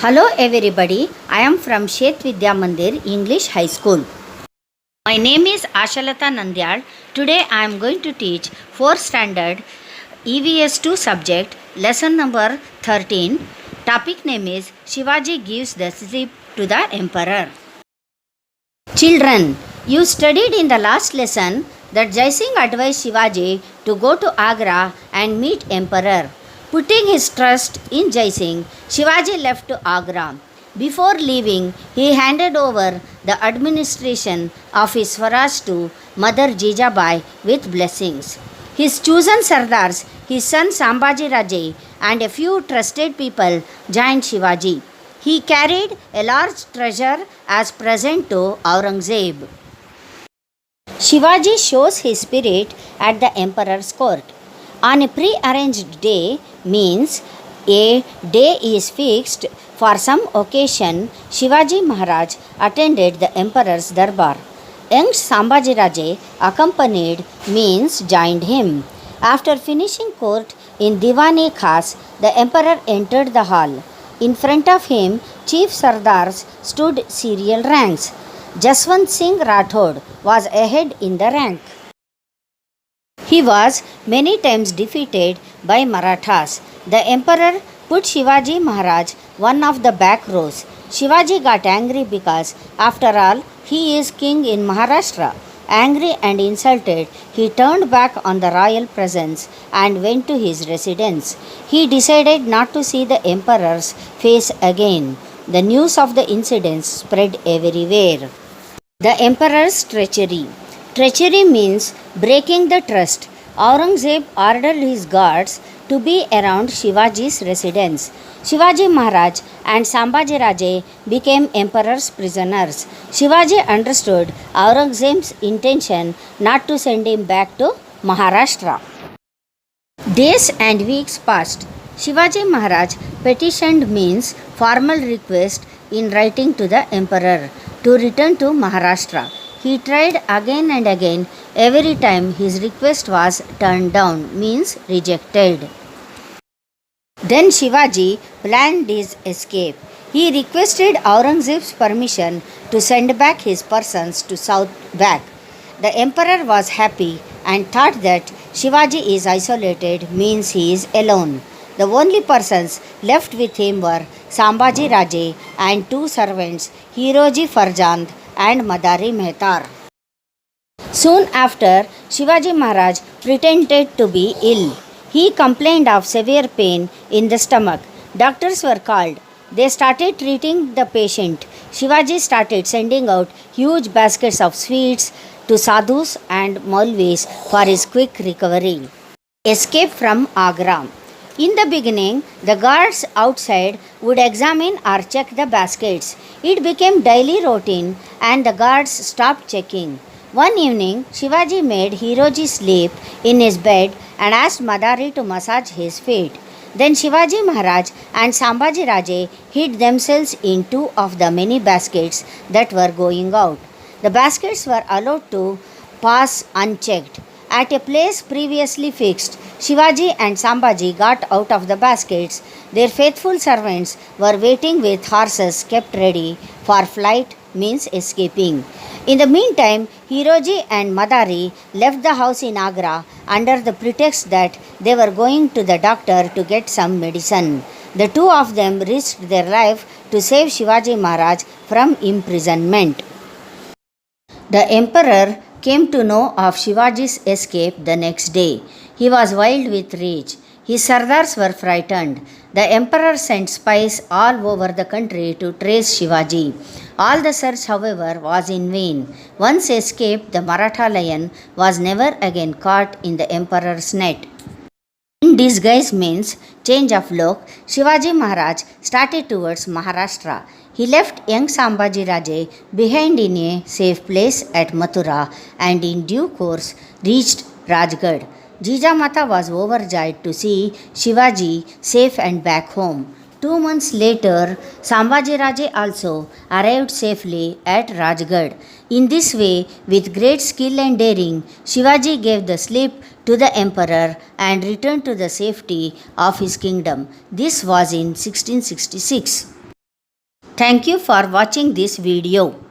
Hello everybody, I am from Shet Vidya Mandir English High School. My name is Ashalata Nandyal. Today I am going to teach 4th standard EVS 2 subject lesson number 13. Topic name is Shivaji gives the slip to the emperor. Children, you studied in the last lesson that Jai Singh advised Shivaji to go to Agra and meet emperor. Putting his trust in Jai Singh, Shivaji left to Agra. Before leaving, he handed over the administration of his Swaraj to Mother Jijabai with blessings. His chosen Sardars, his son Sambhaji Raje, and a few trusted people joined Shivaji. He carried a large treasure as present to Aurangzeb. Shivaji shows his spirit at the emperor's court. On a pre-arranged day means a day is fixed for some occasion. Shivaji Maharaj attended the emperor's darbar. Young Sambhaji Raje accompanied means joined him. After finishing court in Diwan-e Khas, the emperor entered the hall. In front of him, chief sardars stood serial ranks. Jaswant Singh Rathod was ahead in the rank. He was many times defeated by Marathas. The emperor put Shivaji Maharaj one of the back rows. Shivaji got angry because, after all, he is king in Maharashtra. Angry and insulted, he turned back on the royal presence and went to his residence. He decided not to see the emperor's face again. The news of the incidents spread everywhere. The emperor's treachery. Treachery means breaking the trust. Aurangzeb ordered his guards to be around Shivaji's residence. Shivaji Maharaj and Sambhaji Raje became emperor's prisoners. Shivaji understood Aurangzeb's intention not to send him back to Maharashtra. Days and weeks passed. Shivaji Maharaj petitioned means formal request in writing to the emperor to return to Maharashtra. He tried again and again. Every time his request was turned down, means rejected. Then Shivaji planned his escape. He requested Aurangzeb's permission to send back his persons to south back. The emperor was happy and thought that Shivaji is isolated, means he is alone. The only persons left with him were Sambhaji Raje and two servants, Hiroji Farjand and Madari Mehtar. Soon after, Shivaji Maharaj pretended to be ill. He complained of severe pain in the stomach. Doctors were called. They started treating the patient. Shivaji started sending out huge baskets of sweets to sadhus and maulvis for his quick recovery. Escape from Agra. In the beginning, the guards outside would examine or check the baskets. It became daily routine and the guards stopped checking. One evening, Shivaji made Hiroji sleep in his bed and asked Madari to massage his feet. Then Shivaji Maharaj and Sambhaji Raje hid themselves in two of the many baskets that were going out. The baskets were allowed to pass unchecked. At a place previously fixed, Shivaji and Sambhaji got out of the baskets. Their faithful servants were waiting with horses kept ready for flight, means escaping. In the meantime, Hiroji and Madari left the house in Agra under the pretext that they were going to the doctor to get some medicine. The two of them risked their life to save Shivaji Maharaj from imprisonment. The emperor came to know of Shivaji's escape the next day. He was wild with rage. His sardars were frightened. The emperor sent spies all over the country to trace Shivaji. All the search, however, was in vain. Once escaped, the Maratha lion was never again caught in the emperor's net. In disguise means change of look, Shivaji Maharaj started towards Maharashtra. He left young Sambhaji Raje behind in a safe place at Mathura and in due course reached Rajgarh. Jijamata was overjoyed to see Shivaji safe and back home. 2 months later, Sambhaji Raje also arrived safely at Rajgarh. In this way, with great skill and daring, Shivaji gave the slip to the emperor and returned to the safety of his kingdom. This was in 1666. Thank you for watching this video.